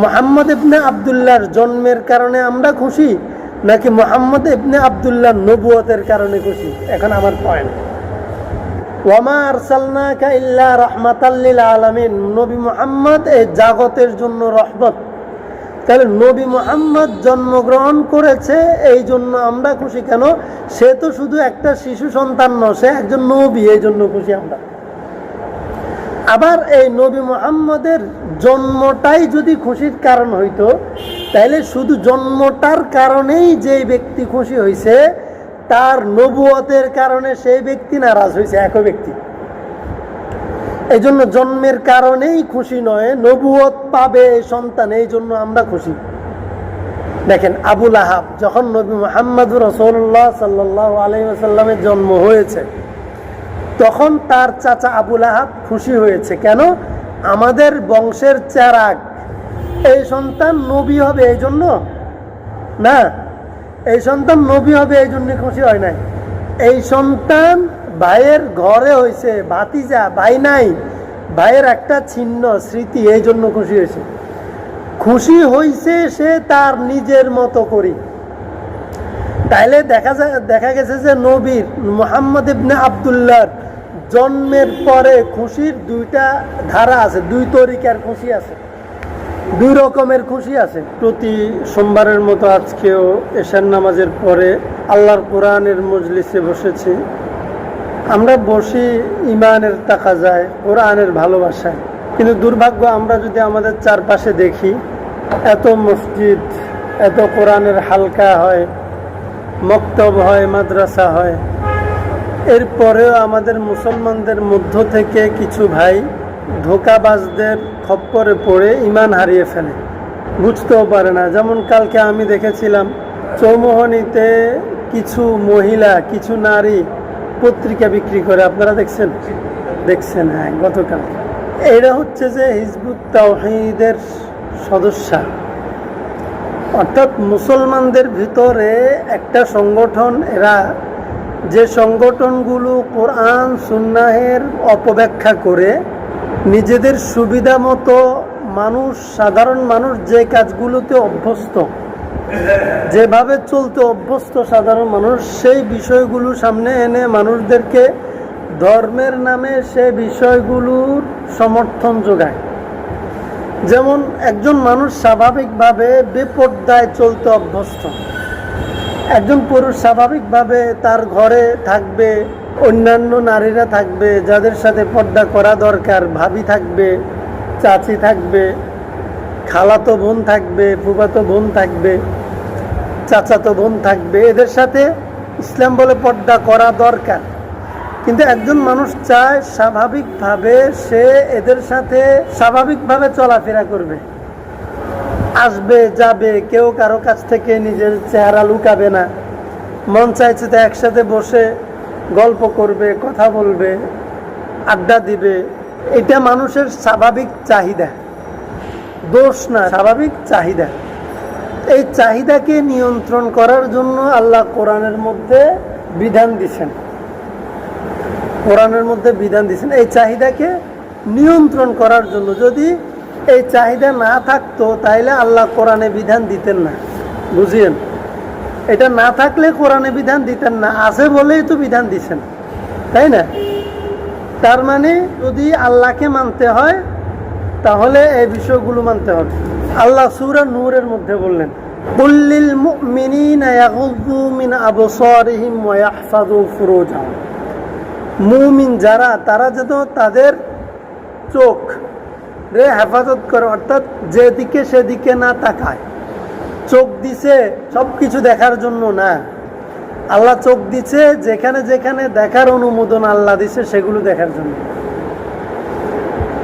মুহাম্মদ ইবনে আব্দুল্লাহর জন্মের কারণে আমরা খুশি, নাকি মুহাম্মদ ইবনে আব্দুল্লাহর নবুয়তের কারণে খুশি? এখন আমার পয়েন্ট, ওয়ামা আরসালনাকা ইল্লা রাহমাতাল লিল আলামিন, নবী মুহাম্মদ এই জগতের জন্য রহমত। তাহলে নবী মুহাম্মদ জন্মগ্রহণ করেছে এই জন্য আমরা খুশি। কেন? সে তো শুধু একটা শিশু সন্তান নয়, সে একজন নবী, এই জন্য খুশি আমরা। আবার এই নবী মুহাম্মদের জন্মটাই যদি খুশির কারণ হইতো, তাহলে শুধু জন্মটার কারণেই যে ব্যক্তি খুশি হয়েছে, তার নবুয়তের কারণে সেই ব্যক্তি নারাজ হয়েছে, একই ব্যক্তি। এই জন্য জন্মের কারণেই খুশি নয়, নবুয়ত পাবে সন্তান, এই জন্য আমরা খুশি। দেখেন, আবু লাহাব যখন নবী মুহাম্মদুর রাসূলুল্লাহ সাল্লাল্লাহু আলাইহি ওয়াসাল্লামের জন্ম হয়েছে, তখন তার চাচা আবু লাহাব খুশি হয়েছে। কেন? আমাদের বংশের চেরাগ, এই সন্তান নবী হবে এই জন্য না, এই সন্তান নবী হবে এই জন্য খুশি হয় নাই। এই সন্তান ভাইয়ের ঘরে হয়েছে, ভাতিজা, ভাই নাই, ভাইয়ের একটা ছিন্ন স্মৃতি, এই জন্য খুশি হয়েছে। খুশি হয়েছে সে তার নিজের মতো করি। তাইলে দেখা গেছে যে নবীর মুহাম্মদ ইবনে আব্দুল্লাহর জন্মের পরে খুশির দুইটা ধারা আছে, দুই তরিকার খুশি আছে, দুই রকমের খুশি আছে। প্রতি সোমবারের মতো আজকেও এশার নামাজের পরে আল্লাহর কোরআনের মজলিসে বসেছি। আমরা বসি ইমানের তাকাজায়, কোরআনের ভালোবাসায়। কিন্তু দুর্ভাগ্য, আমরা যদি আমাদের চারপাশে দেখি, এত মসজিদ, এত কোরআনের হালকা হয়, মক্তব হয়, মাদ্রাসা হয়, এরপরেও আমাদের মুসলমানদের মধ্য থেকে কিছু ভাই ধোঁকাবাজদের খপ্পরে পড়ে ইমান হারিয়ে ফেলে, বুঝতেও পারে না। যেমন কালকে আমি দেখেছিলাম চৌমোহনীতে কিছু মহিলা, কিছু নারী পত্রিকা বিক্রি করে, আপনারা দেখছেন? হ্যাঁ, গতকাল। এরা হচ্ছে যে হিজবুত তাওহীদের সদস্য, অর্থাৎ মুসলমানদের ভিতরে একটা সংগঠন, এরা যে সংগঠনগুলো কোরআন সুন্নাহের অপব্যাখ্যা করে নিজেদের সুবিধা মতো সাধারণ মানুষ যে কাজগুলোতে অভ্যস্ত, যেভাবে চলতে অভ্যস্ত সাধারণ মানুষ, সেই বিষয়গুলো সামনে এনে মানুষদেরকে ধর্মের নামে সে বিষয়গুলোর সমর্থন যোগায়। যেমন একজন মানুষ স্বাভাবিকভাবে বেপর্দায় চলতে অভ্যস্ত, একজন পুরুষ স্বাভাবিকভাবে তার ঘরে থাকবে, অন্যান্য নারীরা থাকবে যাদের সাথে পর্দা করা দরকার, ভাবি থাকবে, চাচি থাকবে, খালাতো বোন থাকবে, ফুফাতো বোন থাকবে, চাচাতো বোন থাকবে, এদের সাথে ইসলাম বলে পর্দা করা দরকার। কিন্তু একজন মানুষ চায় স্বাভাবিকভাবে সে এদের সাথে স্বাভাবিকভাবে চলাফেরা করবে, আসবে যাবে, কেউ কারো কাছ থেকে নিজের চেহারা লুকাবে না, মন চাইছে তো একসাথে বসে গল্প করবে, কথা বলবে, আড্ডা দিবে। এটা মানুষের স্বাভাবিক চাহিদা, দোষ না, স্বাভাবিক চাহিদা। এই চাহিদাকে নিয়ন্ত্রণ করার জন্য আল্লাহ কোরআনের মধ্যে বিধান দিচ্ছেন, এই চাহিদাকে নিয়ন্ত্রণ করার জন্য। যদি এই চাহিদা না থাকতো তাইলে আল্লাহ কোরআনে বিধান দিতেন না, বুঝিয়েন? এটা না থাকলে কোরআনে বিধান দিতেন না, আছে বলেই তো বিধান দিচ্ছেন, তাই না? তার মানে যদি আল্লাহকে মানতে হয় তাহলে এই বিষয়গুলো মানতে হবে। আল্লাহ সূরা নূরের মধ্যে বললেন, কুল্লিল মুমিনিনা ইয়াগুযু মিন আবসারিহিম ওয়া ইয়াহফাযু ফুরুজাহুম। মুমিন যারা, তারা যেন তাদের চোখ রে হেফাজত করে, অর্থাৎ যেদিকে সেদিকে না তাকায়। চোখ দিছে সব কিছু দেখার জন্য না, আল্লাহ চোখ দিছে যেখানে যেখানে দেখার অনুমোদন আল্লাহ দিছে সেগুলো দেখার জন্য।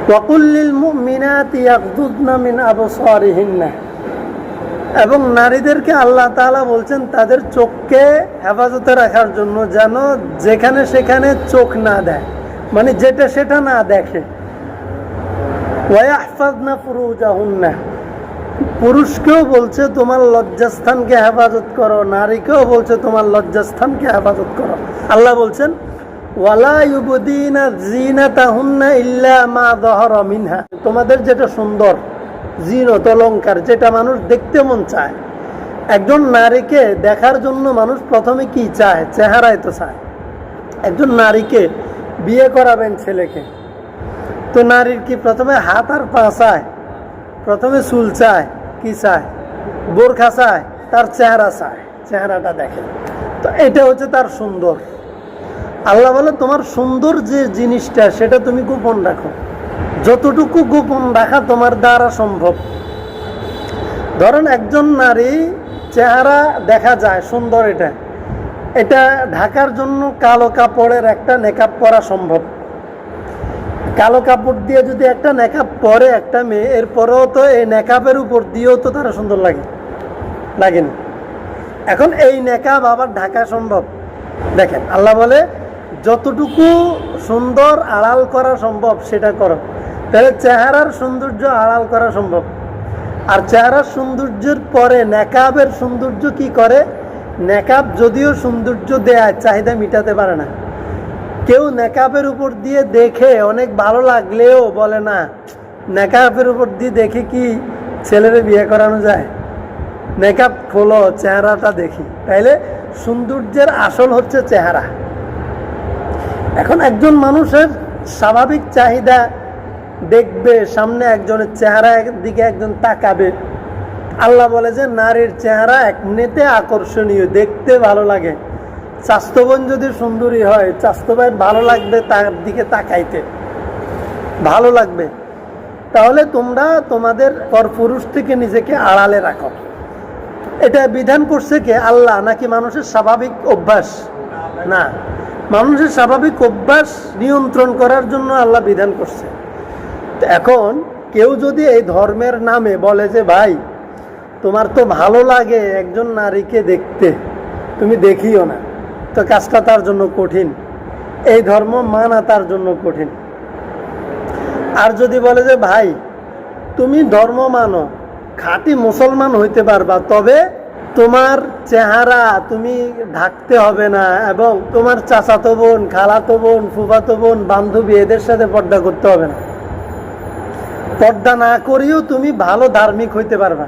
ওয়াকুল্লিল মুমিনাতি ইয়াগদুদনা মিন আবসারিহিন্না, এবং নারীদেরকে আল্লাহ তাআলা বলছেন তাদের চোখকে হেফাজতে রাখার জন্য, যেন যেখানে সেখানে চোখ না দেয়, মানে যেটা সেটা না দেখে। ওয়া ইয়াহফাযনা ফুরুজাহুন্না, পুরুষকেও বলছে তোমার লজ্জাস্থানকে হেফাজত করো, নারীকেও বলছে তোমার লজ্জাস্থানকে হেফাজত করো। আল্লাহ বলছেন ওয়ালা ইউবদিনা যিনাতাহুন্না ইল্লা মা যাহারা মিনহা, তোমাদের যেটা সুন্দর জিনত, অলংকার, যেটা মানুষ দেখতে মন চায়। একজন নারীকে দেখার জন্য মানুষ প্রথমে কি চায়? চেহারায় তো চায়। একজন নারীকে বিয়ে করাবেন ছেলেকে, তো নারীর কি প্রথমে হাত আর পা চায়? প্রথমে চুল চায়, কি চায়? বোরখা চায়, তার চেহারা চায়, চেহারাটা দেখে। তো এটা হচ্ছে তার সুন্দর। আল্লাহ বলে তোমার সুন্দর যে জিনিসটা সেটা তুমি গোপন রাখো, যতটুকু গোপন রাখা তোমার দ্বারা সম্ভব। ধরেন একজন নারী চেহারা দেখা যায় সুন্দর, এটা ঢাকার জন্য কালো কাপড়ের একটা নেকাব পরা সম্ভব। কালো কাপড় দিয়ে যদি একটা নেকাব পরে একটা মেয়ে, এরপরেও তো এই নেকাবের উপর দিয়েও তো তারা সুন্দর লাগেনি। এখন এই নেকাব আবার ঢাকা সম্ভব? দেখেন আল্লাহ বলে যতটুকু সুন্দর আড়াল করা সম্ভব সেটা করো। তাহলে চেহারার সৌন্দর্য আড়াল করা সম্ভব। আর চেহারার সৌন্দর্যের পরে নেকাবের সৌন্দর্য কি করে? নেকাব যদিও সৌন্দর্য দেয়, চাহিদা মিটাতে পারে না। কেউ নেকাবের উপর দিয়ে দেখে অনেক ভালো লাগলেও বলে না নেকাবের উপর দিয়ে দেখে কি ছেলেরে বিয়ে করানো যায়? নেকাব খোলো, চেহারাটা দেখি। তাইলে সৌন্দর্যের আসল হচ্ছে চেহারা। এখন একজন মানুষের স্বাভাবিক চাহিদা দেখবে, সামনে একজনের চেহারা দিকে একজন তাকাবে। আল্লাহ বলে যে নারীর চেহারা এমনিতে আকর্ষণীয়, দেখতে ভালো লাগে। স্বাস্থ্যবান যদি সুন্দরী হয়, স্বাস্থ্যবান ভালো লাগবে, তার দিকে তাকাইতে ভালো লাগবে। তাহলে তোমরা তোমাদের পরপুরুষ থেকে নিজেকে আড়ালে রাখো। এটা বিধান করছে কে? আল্লাহ নাকি মানুষের স্বাভাবিক অভ্যাস? না, মানুষের স্বাভাবিক অভ্যাস নিয়ন্ত্রণ করার জন্য আল্লাহ বিধান করছে। এখন কেউ যদি এই ধর্মের নামে বলে যে ভাই তোমার তো ভালো লাগে একজন নারীকে দেখতে, তুমি দেখিও না, তো কাজটা তার জন্য কঠিন। এই ধর্ম মানা তার জন্য কঠিন। আর যদি বলে যে ভাই তুমি ধর্ম মানো, খাঁটি মুসলমান হইতে পারবা, তবে তোমার চেহারা তুমি ঢাকতে হবে না, এবং তোমার চাচাতো বোন, খালাতো বোন, ফুফাতো বোন, বান্ধবী এদের সাথে পর্দা করতে হবে না, পর্দা না করিও তুমি ভালো ধার্মিক হইতে পারবা,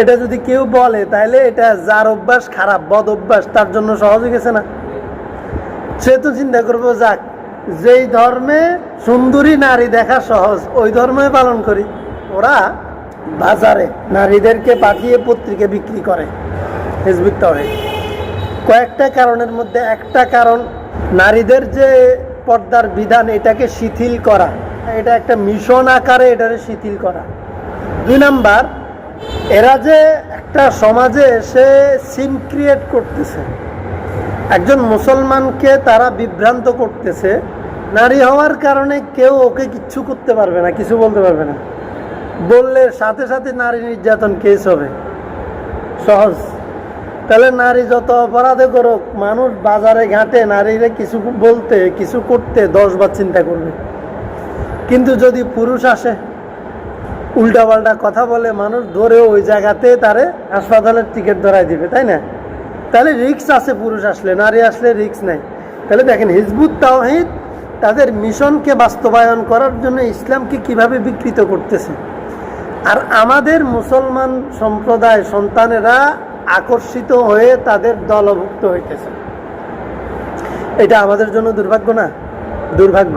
এটা যদি কেউ বলে তাহলে এটা যার অভ্যাস খারাপ, বদ অভ্যাস, তার জন্য সহজ হয়ে গেছে না? সে তো চিন্তা করবো যাক, যেই ধর্মে সুন্দরী নারী দেখা সহজ ওই ধর্মে পালন করি। ওরা বাজারে নারীদেরকে পাঠিয়ে পত্রিকা বিক্রি করে, হিজবুত তাওহীদ। কয়েকটা কারণের মধ্যে একটা কারণ নারীদের যে পর্দার বিধান এটাকে শিথিল করা, এটা একটা মিশন আকারে এটাকে শিথিল করা। 2 নাম্বার, এরা যে একটা সমাজে এসে সিন ক্রিয়েট করতেছে, একজন মুসলমানকে তারা বিভ্রান্ত করতেছে। নারী হওয়ার কারণে কেউ ওকে কিচ্ছু করতে পারবে না, কিছু বলতে পারবে না, বললে সাথে সাথে নারী নির্যাতন কেস হবে, সহজ। তাহলে নারী যত অপরাধে করুক, মানুষ বাজারে ঘাটে নারীরা কিছু বলতে কিছু করতে 10 বার চিন্তা করবে। কিন্তু যদি পুরুষ আসে উল্টাপাল্টা কথা বলে, মানুষ ধরেও ওই জায়গাতে তারে হাসপাতালের টিকিট ধরাই দিবে, তাই না? তাহলে রিস্ক আছে পুরুষ আসলে, নারী আসলে রিস্ক নাই। তাহলে দেখেন হিজবুত তাওহীদ তাদের মিশনকে বাস্তবায়ন করার জন্য ইসলামকে কিভাবে বিকৃত করতেছে। আর আমাদের মুসলমান সম্প্রদায় সন্তানেরা আকর্ষিত হয়ে তাদের দলভুক্ত হইতেছে। এটা আমাদের জন্য দুর্ভাগ্য না? দুর্ভাগ্য।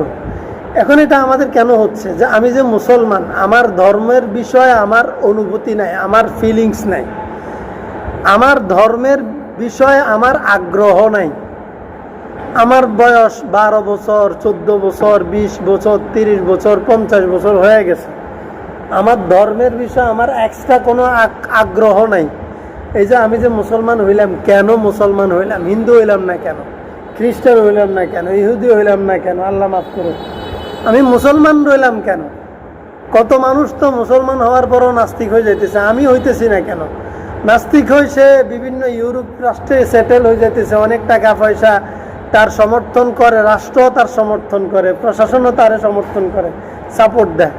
এখন এটা আমাদের কেন হচ্ছে? যে আমি যে মুসলমান, আমার ধর্মের বিষয়ে আমার অনুভূতি নাই, আমার ফিলিংস নাই, আমার ধর্মের বিষয়ে আমার আগ্রহ নাই। আমার বয়স 12 বছর, 14 বছর, 20 বছর, 30 বছর, 50 বছর হয়ে গেছে, আমার ধর্মের বিষয়ে আমার এক্সট্রা কোনো আগ্রহ নাই। এই যে আমি যে মুসলমান হইলাম, কেন মুসলমান হইলাম? হিন্দু হইলাম না কেন? খ্রিস্টান হইলাম না কেন? ইহুদি হইলাম না কেন? আল্লাহ মাফ করুন, আমি মুসলমান রইলাম কেন? কত মানুষ তো মুসলমান হওয়ার পরও নাস্তিক হয়ে যাইতেছে, আমি হইতেছি না কেন? নাস্তিক হয়ে সে বিভিন্ন ইউরোপ রাষ্ট্রে সেটেল হয়ে যাইতেছে, অনেক টাকা পয়সা তার সমর্থন করে, রাষ্ট্র তার সমর্থন করে, প্রশাসনও তার সমর্থন করে, সাপোর্ট দেয়।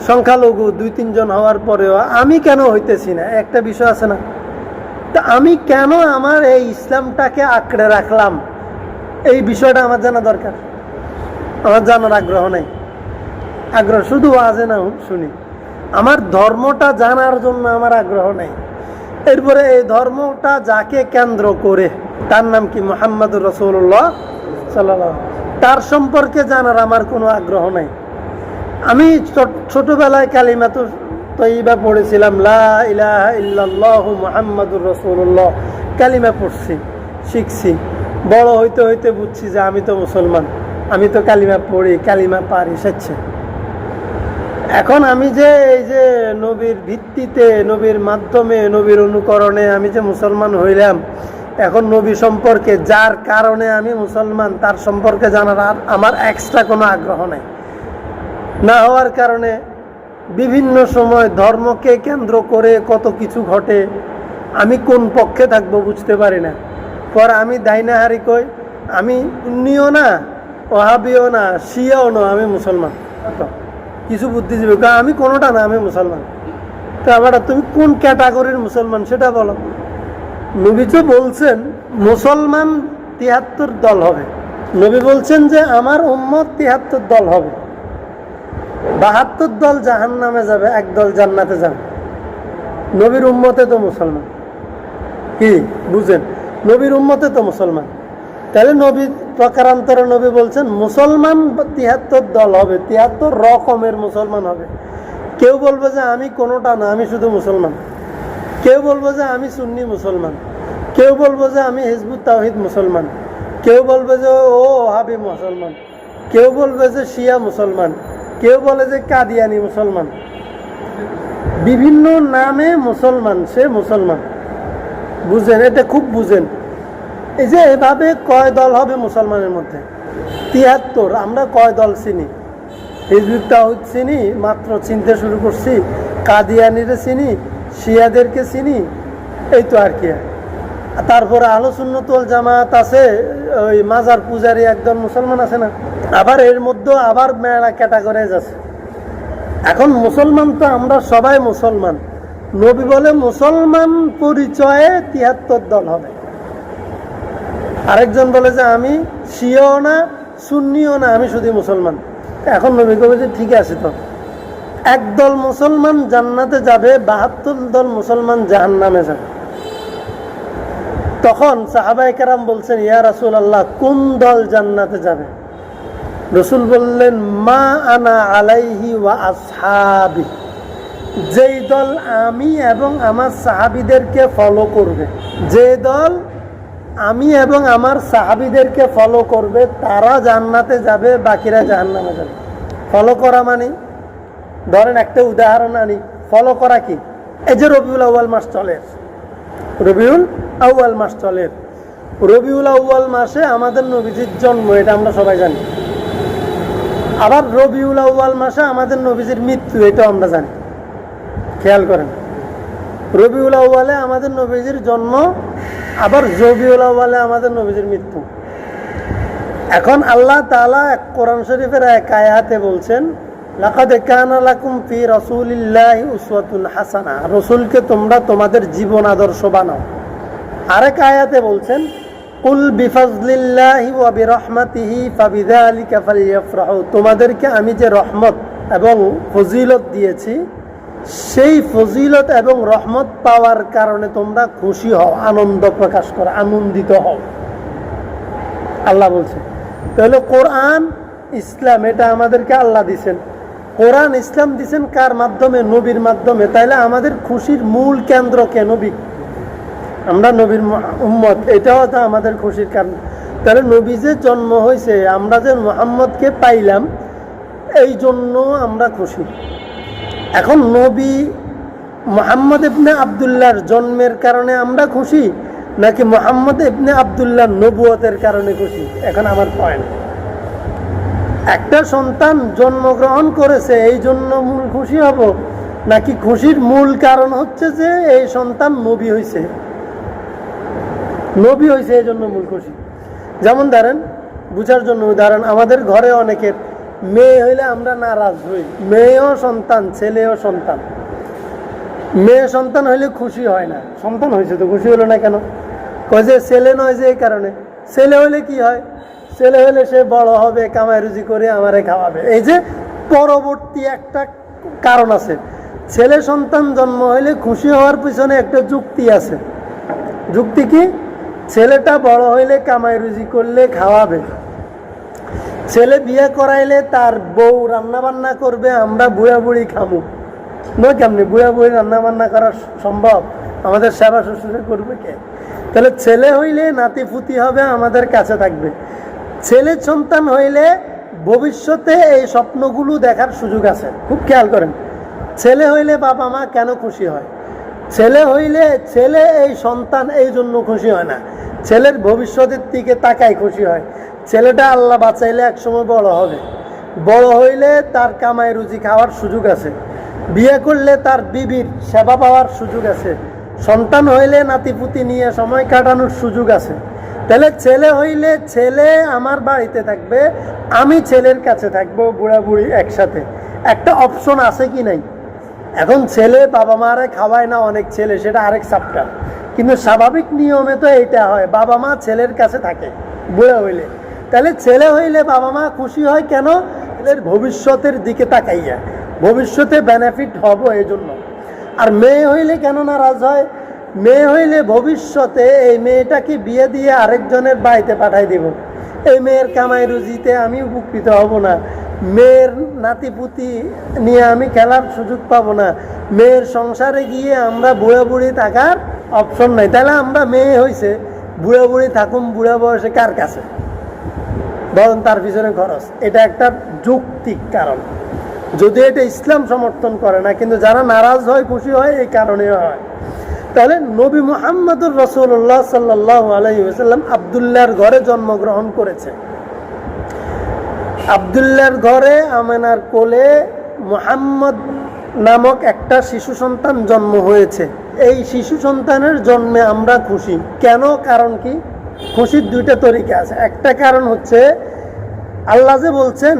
সংখ্যালঘু 2-3 জন হওয়ার পরেও আমি কেন হইতেছি না? একটা বিষয় আছে না? তা আমি কেন আমার এই ইসলামটাকে আঁকড়ে রাখলাম, এই বিষয়টা আমার জানা দরকার। আমার জানার আগ্রহ নেই, আগ্রহ শুধু ওয়াজে না শুনি, আমার ধর্মটা জানার জন্য আমার আগ্রহ নেই। এরপরে এই ধর্মটা যাকে কেন্দ্র করে, তার নাম কি মুহাম্মদুর রাসূলুল্লাহ সাল্লাল্লাহু আলাইহি ওয়াসাল্লাম, তার সম্পর্কে জানার আমার কোনো আগ্রহ নাই। আমি ছোটবেলায় কালিমা তয়্যিবা পড়েছিলাম, লা ইলাহা ইল্লাল্লাহু মুহাম্মাদুর রাসূলুল্লাহ, কালিমা পড়ছি, শিখছি। বড় হইতে হইতে বুঝছি যে আমি তো মুসলমান, আমি তো কালিমা পড়ি, কালিমা পারি সাচ্ছে। এখন আমি যে এই যে নবীর ভিত্তিতে, নবীর মাধ্যমে, নবীর অনুকরণে আমি যে মুসলমান হইলাম, এখন নবী সম্পর্কে, যার কারণে আমি মুসলমান, তার সম্পর্কে জানার আর আমার এক্সট্রা কোনো আগ্রহ নাই। না হওয়ার কারণে বিভিন্ন সময় ধর্মকে কেন্দ্র করে কত কিছু ঘটে, আমি কোন পক্ষে থাকবো বুঝতে পারি না। পর আমি দাইনাহারি কই, আমি সুন্নিও না, ওয়াহাবিও না, শিয়াও না, আমি মুসলমান। কিছু বুদ্ধিজীবী আমি কোনোটা না, আমি মুসলমান। তো আবার তুমি কোন ক্যাটাগরির মুসলমান সেটা বলো। নবী তো বলছেন মুসলমান ৭৩ দল হবে। নবী বলছেন যে আমার উম্মত ৭৩ দল হবে, ৭২ দল জাহান্নামে যাবে, ১ দল জান্নাতে যাবে। নবীর উম্মতে তো মুসলমান, কি বুঝেন? নবীর উম্মতে তো মুসলমান। তাহলে নবী প্রকারান্তরে নবী বলছেন মুসলমান ৭৩ দল হবে, ৭৩ রকমের মুসলমান হবে। কেউ বলবে যে আমি কোনোটা না, আমি শুধু মুসলমান। কেউ বলবে যে আমি সুন্নি মুসলমান। কেউ বলবে যে আমি হিজবুত তাওহীদ মুসলমান। কেউ বলবে যে ও ওহাবি মুসলমান। কেউ বলবে যে শিয়া মুসলমান। কেউ বলে যে কাদিয়ানি মুসলমান। বিভিন্ন নামে মুসলমান, সে মুসলমান। বুঝেন, এটা খুব বুঝেন। এই যে এভাবে কয় দল হবে মুসলমানের মধ্যে? ৭৩। আমরা কয় দল চিনি? হিজবুত তাওহীদ চিনি, মাত্র চিনতে শুরু করছি। কাদিয়ানিরে চিনি, শিয়াদেরকে চিনি, এই তো আর কি। তারপরে আহলে সুন্নাত ওয়াল জামাত আছে, ওই মাজার পূজারি একদম মুসলমান আছে না? আবার এর মধ্যে আবার মেলা ক্যাটাগরিজ আছে। এখন মুসলমান তো আমরা সবাই মুসলমান। নবী বলে মুসলমান পরিচয়ে ৭৩ দল হবে। আরেকজন বলে যে আমি শিয়াও না, সুন্নিও না, আমি শুধু মুসলমান। এখন নবী কবে যে ঠিক আছে, তো একদল মুসলমান জান্নাতে যাবে, ৭২ দল মুসলমান জাহান্নামে যাবে। তখন সাহাবায়ে কেরাম বলছেন, ইয়া রাসূলুল্লাহ, কোন দল জান্নাতে যাবে? রাসূল বললেন, মা আনা আলাইহি ওয়া আসহাবি, যেই দল আমি এবং আমার সাহাবীদেরকে ফলো করবে, যে দল আমি এবং আমার সাহাবীদেরকে ফলো করবে, তারা জান্নাতে যাবে, বাকিরা জাহান্নামে যাবে। ফলো করা মানে, ধরেন একটা উদাহরণ আনি, ফলো করা কি? এই যে রবিউল আউয়াল মাস চলে, রবিউল আউয়াল মাস চলে, রবিউল আউয়াল মাসে আমাদের নবীজির জন্ম, এটা আমরা সবাই জানি। আবার রবিউল আউয়াল মাসে আমাদের নবীজির মৃত্যু, এটাও আমরা জানি। খেয়াল করেন, রবিউল আউয়ালে আমাদের নবীজির জন্ম, আবার রবিউল আউয়ালে আমাদের নবীজির মৃত্যু। এখন আল্লাহ তাআলা কোরআন শরীফের এক আয়াতে বলছেন, লাকাদ কানা লাকুম ফি রাসূলিল্লাহি উসওয়াতুন হাসানা, রাসূলকে তোমরা তোমাদের জীবন আদর্শ বানাও। আরেক আয়াতে বলছেন, কুল বিফাজলিল্লাহি ওয়া বিরহমাতিহি ফাবিযালিকা ফালইফরাহু, তোমাদেরকে আমি যে রহমত এবং ফজিলত দিয়েছি, সেই ফজিলত এবং রহমত পাওয়ার কারণে তোমরা খুশি হও, আনন্দ প্রকাশ করো, আনন্দিত হও। আল্লাহ বলছে। তাহলে কোরআন ইসলাম এটা আমাদেরকে আল্লাহ দিছেন। কোরআন ইসলাম দিছেন কার মাধ্যমে? নবীর মাধ্যমে। তাইলে আমাদের খুশির মূল কেন্দ্র কে? নবী। আমরা নবীর উম্মত, এটাও তো আমাদের খুশির কারণ। তাহলে নবী যে জন্ম হয়েছে, আমরা যে মুহাম্মদকে পাইলাম, এই জন্য আমরা খুশি। এখন নবী মুহাম্মদ ইবনে আব্দুল্লাহর জন্মের কারণে আমরা খুশি, নাকি মুহাম্মদ ইবনে আব্দুল্লাহর নবুয়তের কারণে খুশি? এখন আমার পয়েন্ট, একটা সন্তান জন্মগ্রহণ করেছে এই জন্য মূল খুশি হব, নাকি খুশির মূল কারণ হচ্ছে যে এই সন্তান নবী হয়েছে, নবী হয়েছে এই জন্য মূল খুশি? যেমন ধরেন, বুঝার জন্য উদাহরণ, আমাদের ঘরে অনেকের মেয়ে হইলে আমরা নারাজ হই। মেয়েও সন্তান, ছেলেও সন্তান। মেয়ে সন্তান হইলে খুশি হয় না, সন্তান হয়েছে তো খুশি হলো না কেন? কয় যে ছেলে নয় যে এই কারণে। ছেলে হইলে কি হয়? ছেলে হইলে সে বড় হবে, কামাই রুজি করে আমারে খাওয়াবে। এই যে পরবর্তী একটা কারণ আছে। ছেলে সন্তান জন্ম হইলে খুশি হওয়ার পিছনে একটা যুক্তি আছে। যুক্তি কি? ছেলেটা বড় হইলে কামাই রুজি করলে খাওয়াবে, ছেলে বিয়ে করাইলে তার বউ রান্না বান্না করবে, আমরা বুড়া বুড়ি খামু। নয় কেমনি বুড়া বুড়ি রান্না বান্না করা সম্ভব? আমাদের সেবা শ্বশুরে করবে কে? তাহলে ছেলে হইলে নাতি পুতি হবে, আমাদের কাছে থাকবে। ছেলে সন্তান হইলে ভবিষ্যতে এই স্বপ্নগুলো দেখার সুযোগ আছে। খুব খেয়াল করেন, ছেলে হইলে বাবা মা কেন খুশি হয়? ছেলে হইলে ছেলে এই সন্তান এই জন্য খুশি হয় না, ছেলের ভবিষ্যতের দিকে তাকাই খুশি হয়। ছেলেটা আল্লাহ বাঁচাইলে একসময় বড় হবে, বড় হইলে তার কামাই রুজি খাওয়ার সুযোগ আছে, বিয়ে করলে তার বিবির সেবা পাওয়ার সুযোগ আছে, সন্তান হইলে নাতিপুতি নিয়ে সময় কাটানোর সুযোগ আছে। তাহলে ছেলে হইলে ছেলে আমার বাড়িতে থাকবে, আমি ছেলের কাছে থাকবো, বুড়া বুড়ি একসাথে। একটা অপশন আছে কি নাই? এখন ছেলে বাবা মারে খাওয়ায় না অনেক ছেলে, সেটা আরেক চ্যাপ্টার, কিন্তু স্বাভাবিক নিয়মে তো এইটা হয়, বাবা মা ছেলের কাছে থাকে বুড়া হইলে। তাহলে ছেলে হইলে বাবা মা খুশি হয় কেন? ছেলের ভবিষ্যতের দিকে তাকাইয়া, ভবিষ্যতে বেনিফিট হব এই জন্য। আর মেয়ে হইলে কেন নারাজ হয়? মেয়ে হইলে ভবিষ্যতে এই মেয়েটাকে বিয়ে দিয়ে আরেকজনের বাড়িতে পাঠাই দিব, এই মেয়ের কামাই রুজিতে আমি উপকৃত হব না, মেয়ের নাতিপুতি নিয়ে আমি খেলার সুযোগ পাবো না, মেয়ের সংসারে গিয়ে আমরা বুড়া বুড়ি থাকার অপশন নাই। তাহলে আমরা মেয়ে হয়েছে বুড়া বুড়ি থাকুম বুড়া বয়সে কার কাছে? বরং তার পিছনে খরচ। এটা একটা যৌক্তিক কারণ, যদি এটা ইসলাম সমর্থন করে না, কিন্তু যারা নারাজ হয় খুশি হয় এই কারণে হয়। তাহলে নবী মুহাম্মদুর রাসূলুল্লাহ সাল্লাল্লাহু আলাইহি ওয়াসাল্লাম আব্দুল্লাহর ঘরে জন্মগ্রহণ করেছে। আব্দুল্লাহর ঘরে আমেনার কোলে মুহাম্মদ নামক একটা শিশু সন্তান জন্ম হয়েছে। এই শিশু সন্তানের জন্মে আমরা খুশি কেন? কারণ কি? খুশির দুইটা তরিকা আছে। একটা কারণ হচ্ছে আল্লাহ যে বলছেন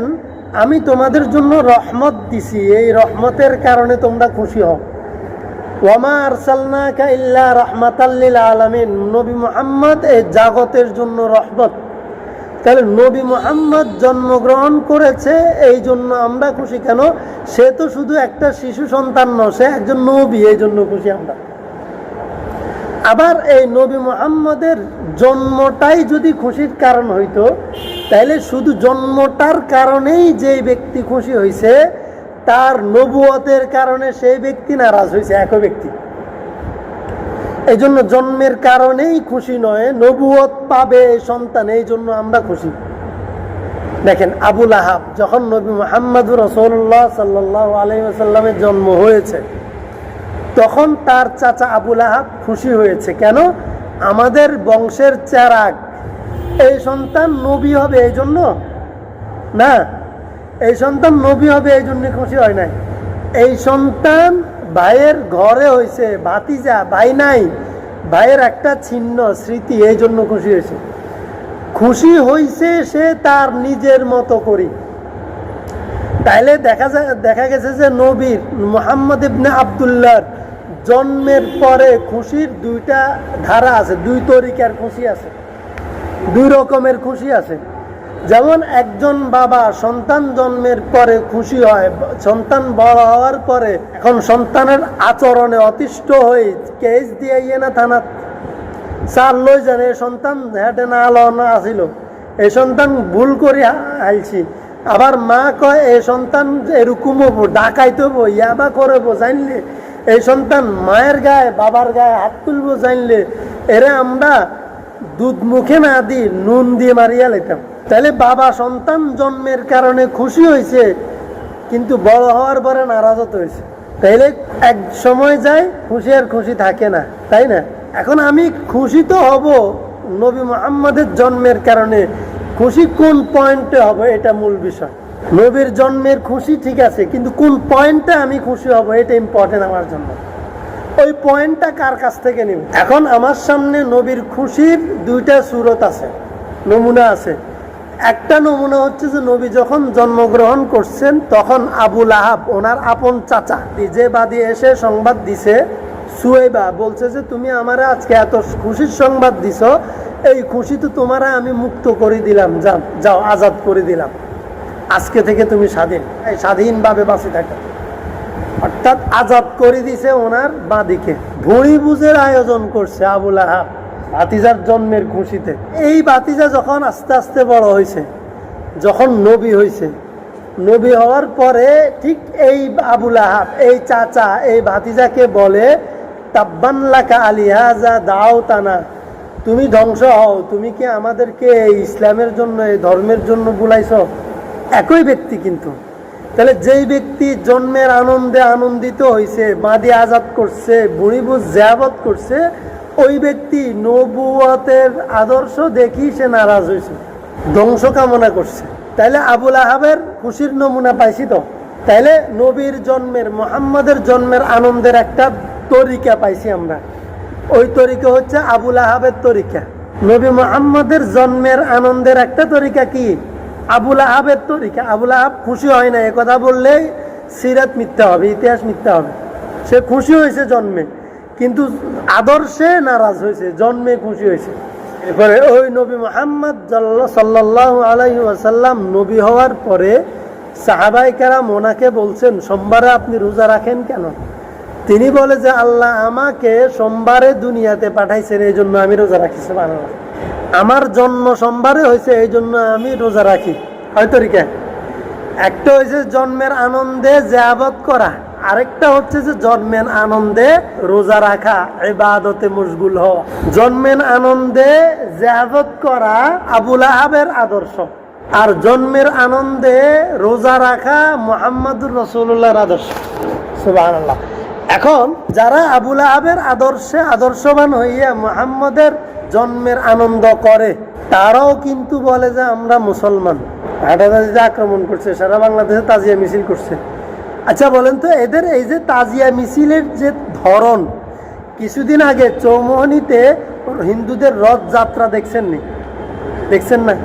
আমি তোমাদের জন্য রহমত দিছি, এই রহমতের কারণে তোমরা খুশি হও। ওয়ামা আরসালনাকা ইল্লা রাহমাতাল লিল আলামিন, নবী মুহাম্মদ এই জগতের জন্য রহমত। তাহলে নবী মুহাম্মদ জন্মগ্রহণ করেছে এই জন্য আমরা খুশি কেন? সে তো শুধু একটা শিশু সন্তান নয়, সে একজন নবী, এই জন্য খুশি আমরা। আবার এই নবী মুহাম্মদের জন্মটাই যদি খুশির কারণ হইতো, তাহলে শুধু জন্মটার কারণেই যে ব্যক্তি খুশি হয়েছে, তার নবুয়তের কারণে সেই ব্যক্তি নারাজ হয়েছে, একই ব্যক্তি। এই জন্য জন্মের কারণেই খুশি নয়, নবুয়ত পাবে সন্তান, এই জন্য আমরা খুশি। দেখেন আবু লাহাব যখন নবী মুহাম্মদুর রাসূলুল্লাহ সাল্লাল্লাহু আলাইহি ওয়াসাল্লামের জন্ম হয়েছে, তখন তার চাচা আবু লাহাব খুশি হয়েছে কেন? আমাদের বংশের চেরাগ, এই সন্তান নবী হবে এই জন্য না, এই সন্তান নবী হবে এই জন্য খুশি হয় নাই। এই সন্তান ভাইয়ের ঘরে হয়েছে, ভাতিজা, ভাই নাই, ভাইয়ের একটা ছিন্ন স্মৃতি, এই জন্য খুশি হয়েছে। খুশি হয়েছে সে তার নিজের মতো করি। তাইলে দেখা গেছে যে নবীর মুহাম্মদ ইবনে আব্দুল্লাহর জন্মের পরে খুশির দুইটা ধারা আছে, দুই তরিকার খুশি আছে, দুই রকমের খুশি আছে। যেমন একজন বাবা সন্তান জন্মের পরে খুশি হয়, সন্তান বড় হওয়ার পরে এখন সন্তানের আচরণে অতিষ্ঠ হয়ে কেস দিয়ে না থানা চার লই জানে সন্তান হেঁটে না আলো না আসিল, এই সন্তান ভুল করে আইছি। আবার মা কয় এই সন্তান এরকম হবো, ডাকাইতেবো, ইয়াবা করবো, জানলে এই সন্তান মায়ের গায়ে বাবার গায়ে হাত তুলবো, জানলে এরা আমরা দুধ মুখে না দিই নুন দিয়ে মারিয়া লেতাম। তাহলে বাবা সন্তান জন্মের কারণে খুশি হয়েছে, কিন্তু বড় হওয়ার পরে নারাজত হয়েছে। তাইলে এক সময় যায় খুশি আর খুশি থাকে না, তাই না? এখন আমি খুশি তো হব নবী মুহাম্মদের জন্মের কারণে, খুশি কোন পয়েন্টে হবে এটা মূল বিষয়। নবীর জন্মের খুশি ঠিক আছে, কিন্তু কোন পয়েন্টে আমি খুশি হব এটা ইম্পর্টেন্ট আমার জন্য। ওই পয়েন্টটা কার কাছ থেকে নিব? এখন আমার সামনে নবীর খুশির দুইটা সূরত আছে, নমুনা আছে। একটা নমুনা হচ্ছে যে নবী যখন জন্মগ্রহণ করছেন তখন আবু লাহাব ওনার আপন চাচা যে বাদী এসে সংবাদ দিছে, সুয়েবা বলছে যে তুমি আমারে আজকে এত খুশির সংবাদ দিছ, এই খুশি তো তোমারা আমি মুক্ত করে দিলাম, যাও আজাদ করে দিলাম, আজকে থেকে তুমি স্বাধীনভাবে বাঁচে থাকো। অর্থাৎ আজাদ করে দিছে ওনার বাদিকে। ভুঁড়ি বুঝের আয়োজন করছে আবুল আহাব ভাতিজার জন্মের খুশিতে। এই ভাতিজা যখন আস্তে আস্তে বড় হয়েছে, যখন নবী হয়েছে, নবী হওয়ার পরে ঠিক এই আবুল আহাব, এই চাচা, এই ভাতিজাকে বলে তাব্বান লাকা আলিহাজা দাওতানা, তুমি ধ্বংস হও, তুমি কি আমাদেরকে এই ইসলামের জন্য, এই ধর্মের জন্য বুলাইছো? একই ব্যক্তি কিন্তু। তাহলে যেই ব্যক্তি জন্মের আনন্দে আনন্দিত হয়েছে, বাঁধি আজাদ করছে, বুড়িবুজ জিয়াবত করছে, ওই ব্যক্তি নবুয়তের আদর্শ দেখি সে নারাজ হয়েছে, ধ্বংস কামনা করছে। তাইলে আবুল আহাবের খুশির নমুনা পাইছি তো। তাইলে নবীর জন্মের, মুহাম্মাদের জন্মের আনন্দের একটা তরিকা পাইছি আমরা। ওই তরিকা হচ্ছে আবুল আহাবের তরিকা। নবী মুহাম্মাদের জন্মের আনন্দের একটা তরিকা কি? আবুল আহাবের তরিকা। আবুল আহাব খুশি হয় না, একথা বললেই সিরাত মিথ্যা হবে, ইতিহাস মিথ্যা হবে। সে খুশি হয়েছে জন্মে, কিন্তু আদর্শে নারাজ হয়েছে, জন্মে খুশি হয়েছে। এরপরে ওই নবী মুহাম্মদ সাল্লাল্লাহু আলাইহি ওয়াসাল্লাম নবী হওয়ার পরে সাহাবায়ে কেরাম ওনাকে বলছেন, সোমবারে আপনি রোজা রাখেন কেন? তিনি বলে যে আল্লাহ আমাকে সোমবারে দুনিয়াতে পাঠাইছেন, এই জন্য আমি রোজা রাখি। সুবহানাল্লাহ। আমার জন্ম সোমবারে হয়েছে, এই জন্য আমি রোজা রাখি। হয় তরিকা একটা হয়েছে জন্মের আনন্দে জিয়াবত করা, আরেকটা হচ্ছে যে জন্মের আনন্দে রোজা রাখা, ইবাদতে মশগুল হওয়া। জন্মের আনন্দে জিয়াবত করা আবুল আহাবের আদর্শ, আর জন্মের আনন্দে রোজা রাখা মুহাম্মদুর রাসূলুল্লাহর আদর্শ। সুবহানাল্লাহ। এখন যারা আবুল আহাবের আদর্শে আদর্শবান হইয়া মুহাম্মদের জন্মের আনন্দ করে, তারাও কিন্তু বলে যে আমরা মুসলমান। হাটাজারিতে আক্রমণ করছে, সারা বাংলাদেশে তাজিয়া মিছিল করছে। আচ্ছা বলেন তো, এদের এই যে তাজিয়া মিছিলের যে ধরন, কিছুদিন আগে চৌমোহনীতে হিন্দুদের রথযাত্রা দেখছেন নি? দেখছেন না?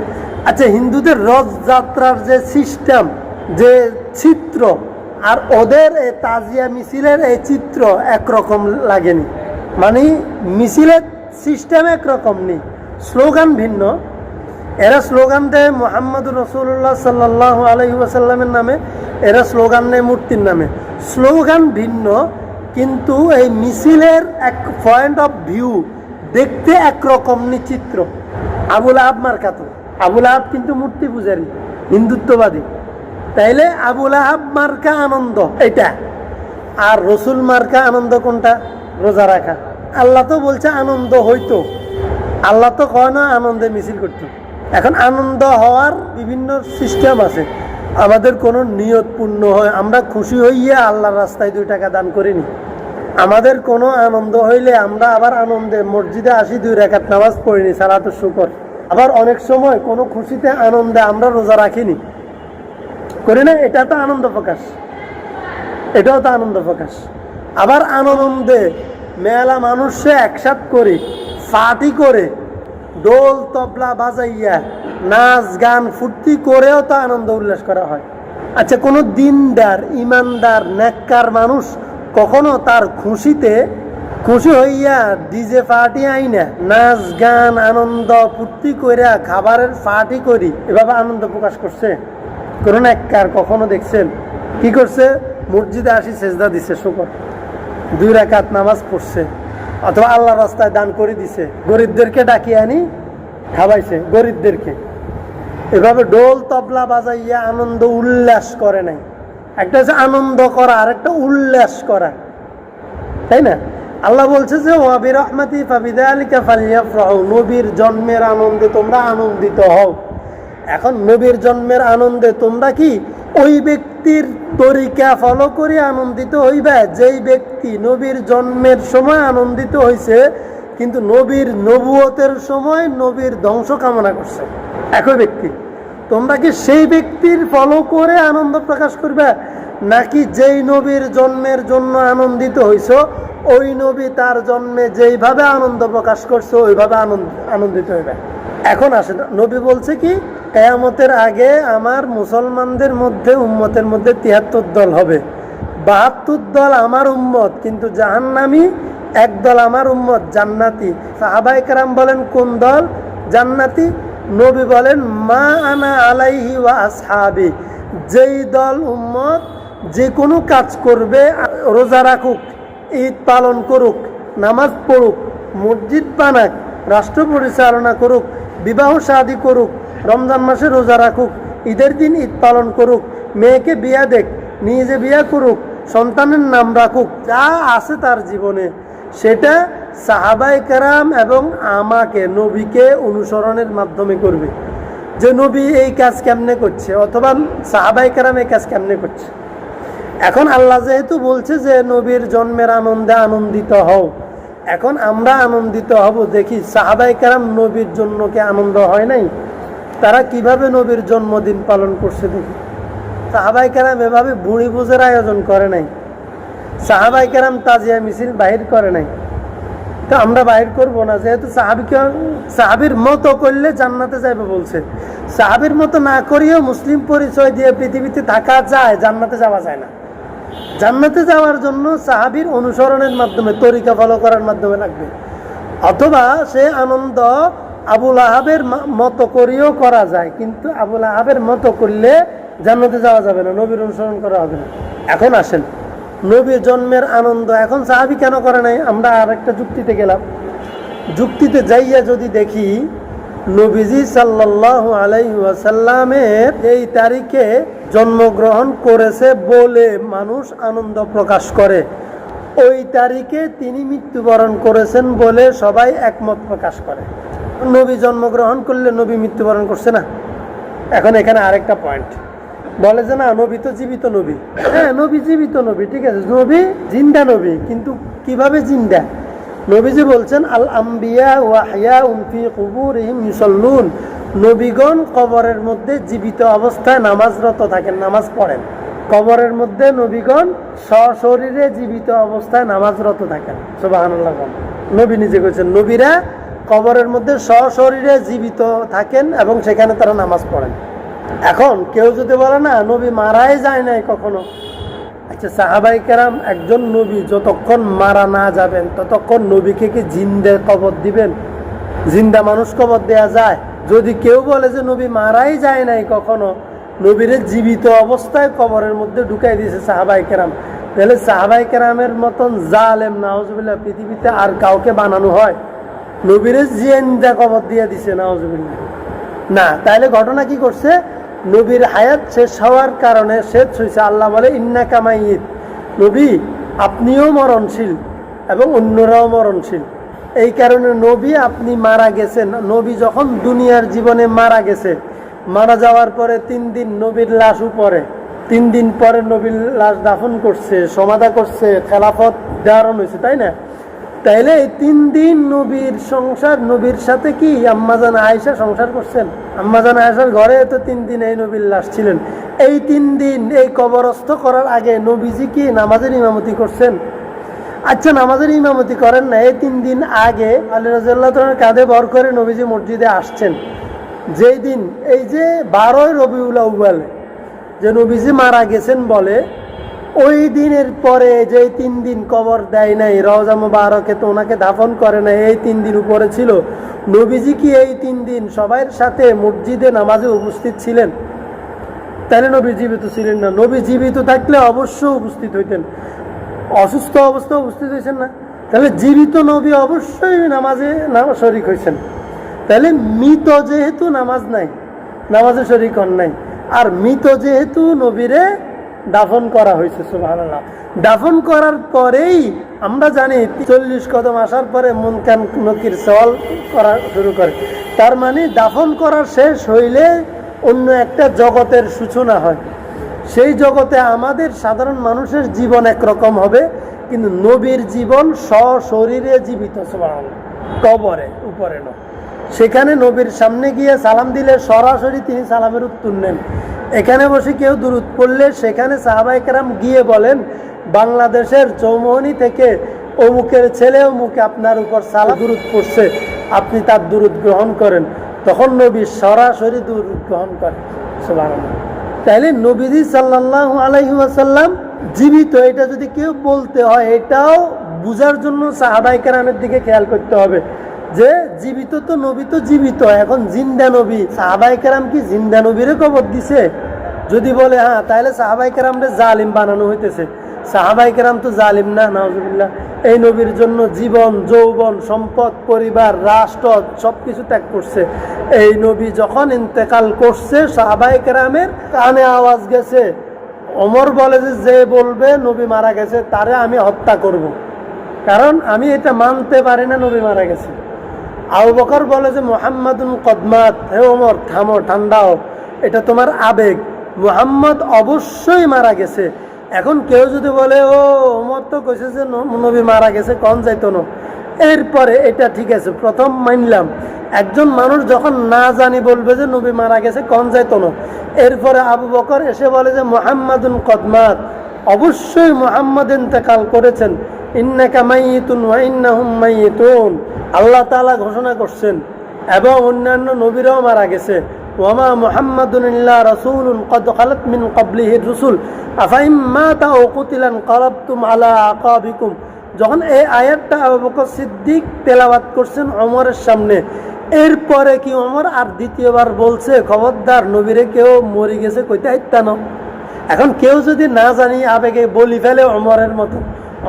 আচ্ছা, হিন্দুদের রথযাত্রার যে সিস্টেম, যে চিত্র, আর ওদের এই তাজিয়া মিছিলের এই চিত্র একরকম লাগেনি। মানে মিছিলের সিস্টেম একরকম নেই, স্লোগান ভিন্ন। এরা স্লোগান দেয় মুহাম্মদুর রাসূলুল্লাহ সাল্লাল্লাহু আলাইহি ওয়াসাল্লামের নামে, এরা স্লোগান নেয় মূর্তির নামে। স্লোগান ভিন্ন, কিন্তু এই মিছিলের এক পয়েন্ট অফ ভিউ দেখতে একরকম চিত্র। আবুল আহাব মার্কা তো, আবুল আহাব কিন্তু মূর্তি পূজারী, হিন্দুত্ববাদী। তাইলে আবুল আহাব মার্কা আনন্দ এটা, আর রসুল মার্কা আনন্দ কোনটা? রোজা রাখা। আল্লাহ তো বলছে আনন্দ হইতো, আল্লাহ তো কয় না আনন্দে মিছিল করতো। এখন আনন্দ হওয়ার বিভিন্ন সিস্টেম আছে। আমাদের কোনো নিয়ত পূর্ণ হয়, আমরা খুশি হইয়া আল্লাহর রাস্তায় 2 টাকা দান করিনি। আমাদের কোনো আনন্দ হইলে আমরা আবার আনন্দে মসজিদে আসি, 2 রাকাত নামাজ পড়িনি, সালাতুল শুকর। আবার অনেক সময় কোনো খুশিতে আনন্দে আমরা রোজা রাখিনি, করি না? এটা তো আনন্দ প্রকাশ, এটাও তো আনন্দ প্রকাশ। আবার আনন্দে মেলা মানুষে একসাথ করে পার্টি করে দোল তবলা বাজাইয়া নাচ গান ফুর্তি করেও তো আনন্দ উল্লাস করা হয়। আচ্ছা, কোনো দিনদার ইমানদার নেককার মানুষ কখনো তার খুশিতে খুশি হইয়া ডিজে পার্টি আইনা নাচ গান আনন্দ ফুর্তি কইরা খাবারের পার্টি করি এভাবে আনন্দ প্রকাশ করছে? কোনো নেককার কখনো দেখছেন? কি করছে? মসজিদে আসি সেজদা দিছে, শুকর, 2 রাকাত নামাজ পড়ছে, অথবা আল্লাহ রাস্তায় দান করে দিছে, গরিবদেরকে ডাকিয়ে আনি খাওয়াইছে গরিবদেরকে। এভাবে ডোল তবলা বাজাইয়া আনন্দ উল্লাস করে নাই। একটা হচ্ছে আনন্দ করা, আর একটা উল্লাস করা, তাই না? আল্লাহ বলছে যে ওয়া বিরহমাতি ফাবিযালিকা ফালইফরাহু, নবীর জন্মের আনন্দে তোমরা আনন্দিত হও। এখন নবীর জন্মের আনন্দে তোমরা কি ওই ব্যক্তির তরিকা ফলো করে আনন্দিত হইবা যেই ব্যক্তি নবীর জন্মের সময় আনন্দিত হয়েছে, কিন্তু নবীর নবুয়তের সময় নবীর ধ্বংস কামনা করছে? একই ব্যক্তি। তোমরা কি সেই ব্যক্তির ফলো করে আনন্দ প্রকাশ করবে, নাকি যেই নবীর জন্মের জন্য আনন্দিত হইছ ওই নবী তার জন্মে যেইভাবে আনন্দ প্রকাশ করছে ওইভাবে আনন্দিত হইবে? এখন আসে, নবী বলছে কি, কিয়ামতের আগে আমার মুসলমানদের মধ্যে, উম্মতের মধ্যে 73 দল হবে, 72 দল আমার উম্মত, কিন্তু জাহান্নামী 1 দল আমার উম্মত জান্নাতি। সাহাবায়ে কেরাম বলেন কোন দল জান্নাতি? নবী বলেন মা আনা আলাইহি ওয়া আসহাবি, যেই দল উম্মত যে কোনো কাজ করবে, রোজা রাখুক, ঈদ পালন করুক, নামাজ পড়ুক, মসজিদ বানাক, রাষ্ট্র পরিচালনা করুক, বিবাহ শাদী করুক, রমজান মাসে রোজা রাখুক, ঈদের দিন ঈদ পালন করুক, মেয়েকে বিয়া দেখ, নিজে বিয়া করুক, সন্তানের নাম রাখুক, যা আছে তার জীবনে সেটা সাহাবায়ে কেরাম এবং আমাকে নবীকে অনুসরণের মাধ্যমে করবে। যে নবী এই কাজ কেমনে করছে, অথবা সাহাবায়ে কেরাম এই কাজ কেমনে করছে। এখন আল্লাহ যেহেতু বলছে যে নবীর জন্মের আনন্দে আনন্দিত হও, এখন আমরা আনন্দিত হব। দেখি সাহাবায়ে কেরাম নবীর জন্য কি আনন্দ হয় নাই? তারা কিভাবে নবীর জন্মদিন পালন করছে দেখি। সাহাবায়ে কেরাম এভাবে বুড়ি ভোজের আয়োজন করে নাই। সাহাবায়ে কেরাম তাজিয়া মিছিল বাহির করে নাই। তো আমরা বাহির করব না, যেহেতু সাহাবীর মতো করলে জান্নাতে যাবে বলছে। সাহাবীর মতো না করিয়েও মুসলিম পরিচয় দিয়ে পৃথিবীতে থাকা যায়, জান্নাতে যাওয়া যায় না। জান্নাতে যাওয়ার জন্য সাহাবীর অনুসরণের মাধ্যমে, তরিকা ফলো করার মাধ্যমে লাগবে। অথবা সে আনন্দ আবুল আহাবের মতো করিয়েও করা যায়, কিন্তু আবুল আহাবের মতো করলে জান্নাতে যাওয়া যাবে না, নবীর অনুসরণ করা হবে না। এখন আসেন, নবীর জন্মের আনন্দ এখন সাহাবী কেন করে নাই? আমরা আরেকটা যুক্তিতে গেলাম। যুক্তিতে যাইয়া যদি দেখি, নবীজি সাল্লাল্লাহু আলাইহি ওয়াসাল্লামের এই তারিখে জন্মগ্রহণ করেছে বলে মানুষ আনন্দ প্রকাশ করে, ওই তারিখে তিনি মৃত্যুবরণ করেছেন বলে সবাই একমত প্রকাশ করে। নবী জন্মগ্রহণ করলে নবী মৃত্যুবরণ করছে না। এখন এখানে আরেকটা পয়েন্ট বলে যে না, নবী তো জীবিত নবী। হ্যাঁ, নবী জীবিত নবী, ঠিক আছে, নবী জিন্দা নবী, কিন্তু কিভাবে জিন্দা? নবীজি বলছেন আল আম্বিয়া ওয়া আহইয়াউন ফি কুবুরিহিম ইউসাল্লুন, নবীগণ কবরের মধ্যে জীবিত অবস্থায় নামাজরত থাকেন, নামাজ পড়েন। কবরের মধ্যে নবীগণ সশরীরে জীবিত অবস্থায় নামাজরত থাকেন। সুবহানাল্লাহ। নবী নিজে বলেছেন নবীরা কবরের মধ্যে সশরীরে জীবিত থাকেন এবং সেখানে তারা নামাজ পড়েন। এখন কেউ যদি বলে না নবী মারাই যায় নাই কখনো, আচ্ছা সাহাবায়ে কেরাম একজন নবী যতক্ষণ মারা না যাবেন ততক্ষণ নবীকে কি জিন্দা কবর দিবেন? জিন্দা মানুষ কবর দেয়া যায়? যদি কেউ বলে যে নবী মারাই যায় নাই কখনো, নবীরে জীবিত অবস্থায় কবরের মধ্যে ঢুকাই দিয়েছে সাহাবায়ে কেরাম, তাহলে সাহাবায়ে কেরামের মতন জালেম নাউজুবিল্লাহ পৃথিবীতে আর কাউকে বানানো হয়? নবীরে জিন্দা কবর দিয়ে দিছে নাউজুবিল্লাহ না। তাহলে ঘটনা কি করছে? নবীর হায়াত শেষ হওয়ার কারণে শেষ হয়েছে। আল্লাহ বলে ইন্নাকা মাইয়িত, নবী আপনিও মরণশীল এবং অন্যরাও মরণশীল। এই কারণে নবী আপনি মারা গেছেন। নবী যখন দুনিয়ার জীবনে মারা গেছে, মারা যাওয়ার পরে 3 দিন নবীর লাশ উপরে, 3 দিন পরে নবীর লাশ দাফন করছে, সমাধা করছে, খেলাফত ধারণ হয়েছে, তাই না? তাইলে এই 3 দিন নবীর সংসার, নবীর সাথে কি আম্মাজান আয়েশা সংসার করছেন? আম্মাজান আয়েশার ঘরে তো 3 দিন এই নবীর লাশ ছিলেন। এই 3 দিন এই কবরস্থ করার আগে নবীজি কি নামাজের ইমামতি করছেন? আচ্ছা নামাজের ইমামতি করেন না, এই 3 দিন আগে আলী রাদিয়াল্লাহু তাআলার কাঁধে ভর করে নবীজি মসজিদে আসছেন। যেই দিন এই যে 12 রবিউল আউয়াল যে নবীজি মারা গেছেন বলে, ওই দিনের পরে যে 3 দিন কবর দেয় নাই, রওজা মুবারকে তো ওনাকে দাফন করে নাই, এই 3 দিন উপরে ছিল। নবীজি কি এই 3 দিন সবার সাথে মসজিদে নামাজে উপস্থিত ছিলেন? তাহলে নবী জীবিত ছিলেন না। নবী জীবিত থাকলে অবশ্যই উপস্থিত হইতেন, অসুস্থ অবস্থা উপস্থিত হয়েছেন না? তাহলে জীবিত নবী অবশ্যই নামাজে শরীক হয়েছেন। তাহলে মৃত যেহেতু নামাজ নাই, নামাজে শরীক হন নাই, আর মৃত যেহেতু নবীরে দাফন করা হয়েছে। সুবহানাল্লাহ। দাফন করার পরেই আমরা জানি 40 কদম আসার পরে মুনকার নকির সওয়াল করা শুরু করে। তার মানে দাফন করা শেষ হইলে অন্য একটা জগতের সূচনা হয়। সেই জগতে আমাদের সাধারণ মানুষের জীবন একরকম হবে, কিন্তু নবীর জীবন সশরীরে জীবিত। সুবহানাল্লাহ। কবরে উপরে নয়, সেখানে নবীর সামনে গিয়ে সালাম দিলে সরাসরি তিনি সালামের উত্তর নেন। এখানে বসে কেউ দুরূদ পড়লে সেখানে সাহাবায়ে কেরাম গিয়ে বলেন বাংলাদেশের চৌমোহনী থেকে অমুকের ছেলে অমুকে আপনার উপর সালাম দুরূদ পড়ছে, আপনি তার দুরূদ গ্রহণ করেন। তখন নবী সরাসরি দুরূদ গ্রহণ করেন। সুবহানাল্লাহ। তাইলে নবীজি সাল্লাল্লাহু আলাইহি ওয়াসাল্লাম জীবিত, এটা যদি কেউ বলতে হয়, এটাও বুঝার জন্য সাহাবায়ে কেরামের দিকে খেয়াল করতে হবে যে জীবিত তো নবী তো জীবিত, এখন জিন্দা নবী। সাহাবায়ে কেরাম কি জিন্দা নবীরে কবর দিছে? যদি বলে হ্যাঁ, তাহলে সাহাবায়ে কেরামরে জালিম বানানো হইতেছে। সাহাবায়ে কেরাম তো জালিম না, নাউজুবিল্লাহ। এই নবীর জন্য জীবন, যৌবন, সম্পদ, পরিবার, রাষ্ট্র সবকিছু ত্যাগ করছে। এই নবী যখন ইন্তেকাল করছে, সাহাবায়ে কেরামের কানে আওয়াজ গেছে, ওমর বলে যে বলবে নবী মারা গেছে তারে আমি হত্যা করব, কারণ আমি এটা মানতে পারি না নবী মারা গেছে। আবু বকর বলে যে মুহাম্মাদুন কদমাত, হে ওমর থামো, ঠান্ডা হও, এটা তোমার আবেগ, মুহাম্মদ অবশ্যই মারা গেছে। এখন কেউ যদি বলে ও ওমর তো কইছে যে নবী মারা গেছে, কোন যাইতো না, এরপরে এটা ঠিক আছে, প্রথম মানলাম। একজন মানুষ যখন না জানি বলবে যে নবী মারা গেছে, কোন যাইতো না, এরপরে আবু বকর এসে বলে যে মুহাম্মাদুন কদমাত, অবশ্যই মুহাম্মদ ইন্তেকাল করেছেন, ইন্নাকা মাইয়িতুন ওয়া ইন্নাহুম মাইয়িতুন, আল্লাহ তাআলা ঘোষণা করছেন, এবং অন্যান্য নবীরাও মারা গেছে। ওয়ামা মুহাম্মাদুন ইল্লা রাসূলুন ক্বাদ খালাত মিন ক্বাবলিহির রুসুল আফাইম মাতা আও কুতিলা ইনকালাবতুম আলা আকাবিকুম। যখন এই আয়াতটা আবু বকর সিদ্দিক তেলাওয়াত করছেন ওমরের সামনে, এরপরে কি ওমর আর দ্বিতীয়বার বলছে খবরদার নবীরে কেউ মরে গেছে কইতে আইতা না। এখন কেউ যদি না জানি আবেগে বলি ফেলে ওমরের মতো,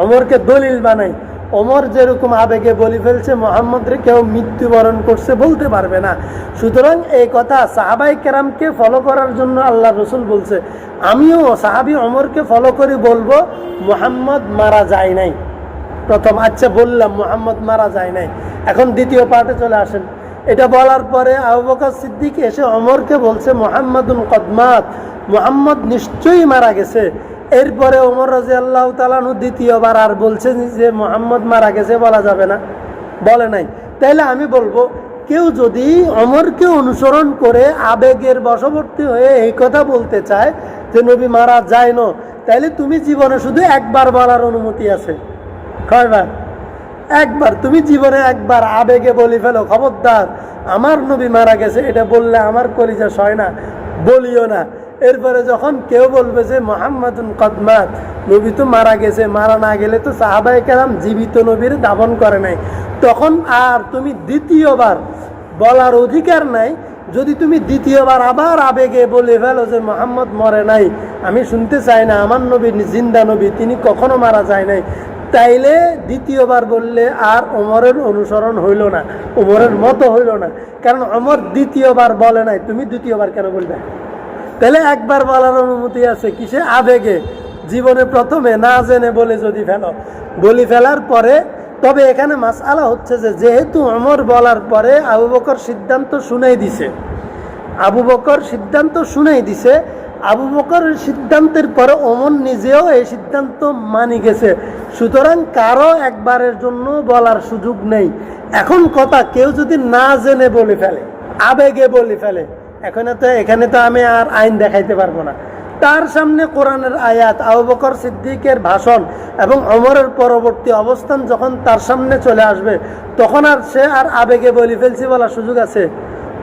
ওমরকে দলিল বানাই, ওমর যেরকম আবেগে বলি ফেলছে মুহাম্মদরে কেউ মৃত্যুবরণ করছে বলতে পারবে না। সুতরাং এই কথা সাহাবায়ে কেরামকে ফলো করার জন্য আল্লাহ রসুল বলছে, আমিও সাহাবী ওমরকে ফলো করে বলবো মুহাম্মদ মারা যায় নাই। প্রথম আচ্ছা বললাম মুহাম্মদ মারা যায় নাই, এখন দ্বিতীয় পার্টে চলে আসেন। এটা বলার পরে আবু বকর সিদ্দিক এসে ওমরকে বলছে মুহাম্মাদুন কদমাত, মুহাম্মদ নিশ্চয়ই মারা গেছে। এরপরে ওমর রাদিয়াল্লাহু তাআলা আনহু দ্বিতীয়বার আর বলছেন যে মুহাম্মদ মারা গেছে, বলা যাবে না, বলে নাই। তাইলে আমি বলবো কেউ যদি ওমরকে অনুসরণ করে আবেগের বশবর্তী হয়ে এই কথা বলতে চায় যে নবী মারা যায় না, তাইলে তুমি জীবনে শুধু একবার বলার অনুমতি আছে। কয়বার? একবার। তুমি জীবনে একবার আবেগে বলি ফেলো খবরদার আমার নবী মারা গেছে, এটা বললে আমার কলিজা সয় না, বলিও না। এরপরে যখন কেউ বলবে যে মুহাম্মাদুন কদমাত, নবী তো মারা গেছে, মারা না গেলে তো সাহাবায়ে কেরাম জীবিত নবীর দাফন করে নাই, তখন আর তুমি দ্বিতীয়বার বলার অধিকার নাই। যদি তুমি দ্বিতীয়বার আবার আবেগে বলে ফেলো যে মুহাম্মদ মরে নাই, আমি শুনতে চাই না, আমার নবী জিন্দা নবী, তিনি কখনো মারা যায় নাই, তাইলে দ্বিতীয়বার বললে আর ওমরের অনুসরণ হইল না, ওমরের মতো হইল না, কারণ ওমর দ্বিতীয়বার বলে নাই, তুমি দ্বিতীয়বার কেন বলবে? তাহলে একবার বলার অনুমতি আছে, কিসে? আবেগে। জীবনে প্রথমে না জেনে বলে যদি ফেলো, বলি ফেলার পরে, তবে এখানে মাসআলা হচ্ছে যে যেহেতু ওমর বলার পরে আবু বকর সিদ্ধান্ত শুনেই দিছে, আবু বকর সিদ্ধান্ত শুনেই দিছে, আবু বকরের সিদ্ধান্তের পরে ওমর নিজেও এই সিদ্ধান্ত মানি গেছে। সুতরাং কারো একবারের জন্য বলার সুযোগ নেই। এখন কথা, কেউ যদি না জেনে বলে ফেলে, আবেগে বলে ফেলে, এখানে তো আমি আর আইন দেখাইতে পারবো না। তার সামনে কোরআনের আয়াত, আবু বকর সিদ্দিকের ভাষণ এবং ওমরের পরবর্তী অবস্থান যখন তার সামনে চলে আসবে, তখন আর সে আর আবেগে বলে ফেলছি বলার সুযোগ আছে?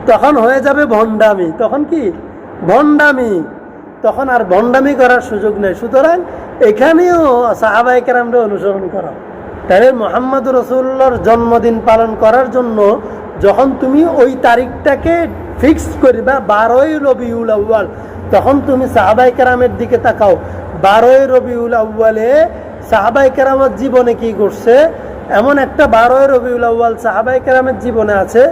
তখন হয়ে যাবে ভণ্ডামি। তখন কি? ভণ্ডামি। তখন আর ভণ্ডামি করার সুযোগ নেই। সুতরাং এখানেও সাহাবায়ে কেরামরা অনুসরণ করা। তাহলে মুহাম্মদুর রাসূলুল্লাহর জন্মদিন পালন করার জন্য যখন তুমি ওই তারিখটাকে ফিক্স করবা 12ই রবিউল আউয়াল, তখন তুমি সাহাবায়ে কেরামের দিকে তাকাও। 12ই রবিউল আউয়ালে সাহাবায়ে কেরামের জীবনে কি করছে? এমন একটা 12ই রবিউল আউয়াল সাহাবায়ে কেরামের জীবনে আছে,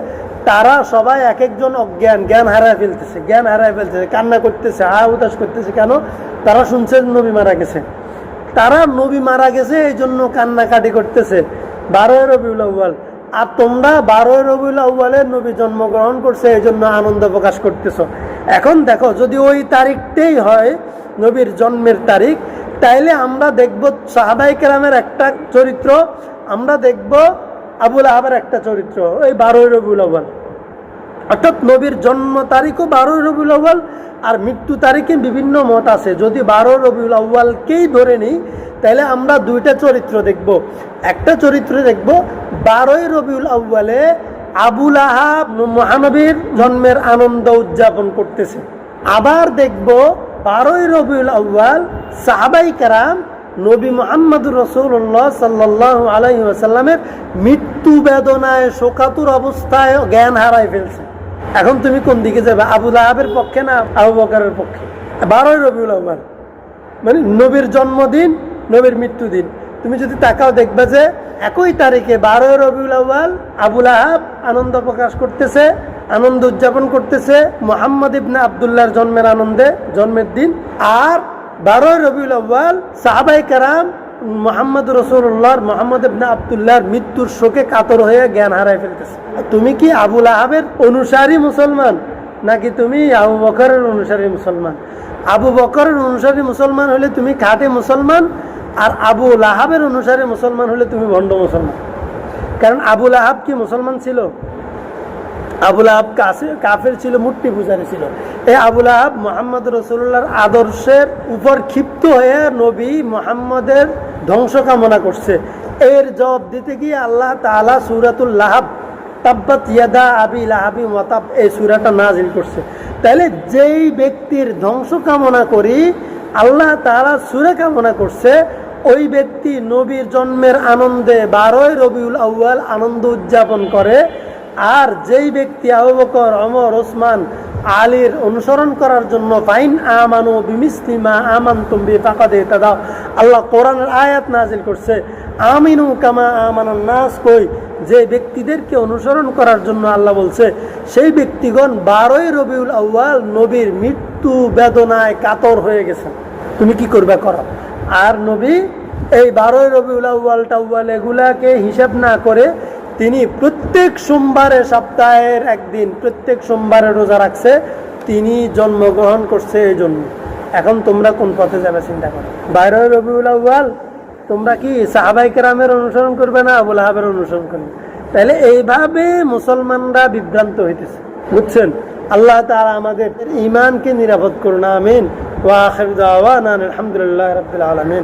তারা সবাই এক একজন অজ্ঞান, জ্ঞান হারায় ফেলতেছে, কান্না করতেছে, উদাস করতেছে। কেন? তারা শুনছে নবী মারা গেছে, তারা নবী মারা গেছে এই জন্য কান্নাকাটি করতেছে 12ই রবিউল আউয়াল। আর তোমরা 12ই রবিউল আউয়ালে নবী জন্মগ্রহণ করছে এই জন্য আনন্দ প্রকাশ করতেছ। এখন দেখো, যদি ওই তারিখটাই হয় নবীর জন্মের তারিখ, তাইলে আমরা দেখব সাহাবায়ে কেরামের একটা চরিত্র, আমরা দেখব আবু লাহাবের একটা চরিত্র, ওই 12ই রবিউল আউয়াল। অর্থাৎ নবীর জন্ম তারিখও 12ই রবিউল আউয়াল, আর মৃত্যু তারিখে বিভিন্ন মত আছে। যদি 12 রবিউল আউয়ালকেই ধরে নিই, তাহলে আমরা দুইটা চরিত্র দেখব। একটা চরিত্র দেখব 12ই রবিউল আউয়ালে আবু লাহাব মহানবীর জন্মের আনন্দ উদযাপন করতেছে। আবার দেখব 12ই রবিউল আউয়াল সাহাবায়ে কেরাম নবী মুহাম্মদুর রাসূলুল্লাহ সাল্লাল্লাহু আলাইহি ওয়াসাল্লামের মৃত্যু বেদনায় শোকাতুর অবস্থায় জ্ঞান হারায় ফেলছে। এখন তুমি কোন দিকে যাবে? আবু লাহাবের পক্ষে না আবু বকরের পক্ষে? 12ই রবিউল আউয়াল মানে নবীর জন্মদিন, নবীর মৃত্যুদিন। তুমি যদি তাকাও দেখবে যে একই তারিখে 12ই রবিউল আউয়াল আবুল আহাব আনন্দ প্রকাশ করতেছে, আনন্দ উদযাপন করতেছে মুহাম্মদ ইবনে আব্দুল্লাহর জন্মের দিন। আর 12ই রবিউল আউয়াল সাহাবায়ে কেরাম মুহাম্মদ রাসূলুল্লাহর মুহাম্মদ ইবনে আব্দুল্লাহর মৃত্যুর শোকে কাতর হয়ে জ্ঞান হারায় ফেলতেছে। তুমি কি আবুল আহাবের অনুসারী মুসলমান নাকি তুমি আবু বকরের অনুসারী মুসলমান? আবু বকরের অনুসারী মুসলমান হলে তুমি খাঁটি মুসলমান, আর আবু লাহাবের অনুসারী মুসলমান হলে তুমি ভণ্ড মুসলমান। কারণ আবু লাহাব কি মুসলমান ছিল? আবু লাহাব কাফের ছিল, মূর্তি পূজারী ছিল। এই আবু লাহাব মুহাম্মদ রাসূলুল্লাহর আদর্শের উপর ক্ষিপ্ত হয়ে নবী মুহাম্মদের ধ্বংস কামনা করছে। এর জবাব দিতে গিয়ে আল্লাহ তাআলা সূরাতুল লাহাব তাব্বাত ইয়াদা আবি লাহাবি ওয়া তাব এই সূরাটা নাযিল করছে। তাহলে যেই ব্যক্তির ধ্বংস কামনা করি আল্লাহ তাআলা সূরা কামনা করছে, ওই ব্যক্তি নবীর জন্মের আনন্দে 12ই রবিউল আউয়াল আনন্দ উদযাপন করে। আর যেই ব্যক্তি আবু বকর, ওমর, ওসমান, আলীর অনুসরণ করার জন্য ফাইন আমানু বিমিসলি মা আমানতুম বি ফাকাদ ইহতাদাও, আল্লাহ কোরআনের আয়াত নাযিল করছে আমিনু কামা আমানান নাস। কই যে ব্যক্তিদেরকে অনুসরণ করার জন্য আল্লাহ বলছে সেই ব্যক্তিগণ 12ই রবিউল আউয়াল নবীর মৃত্যু বেদনায় কাতর হয়ে গেছে। তুমি কি করবে করো। আর নবী এই 12ই রবিউল আউয়াল টাউয়াল এগুলাকে হিসাব না করে তিনি প্রত্যেক সোমবারে, সপ্তাহের একদিন প্রত্যেক সোমবারে রোজা রাখছে। তিনি জন্মগ্রহণ করছে এই জন্য। এখন তোমরা কোন পথে যাবে চিন্তা করো। 12ই রবিউল আউয়াল তোমরা কি সাহাবায়ে কেরামের অনুসরণ করবে না আবুল আহাবের অনুসরণ করবে? তাহলে এইভাবে মুসলমানরা বিভ্রান্ত হইতেছে, বুঝছেন? আল্লাহ তাআলা আমাদের ঈমানকে নিরাপদ করুন, আমিন। ওয়া আখিরু দাওয়ানা আলহামদুলিল্লাহি রাব্বিল আলামিন।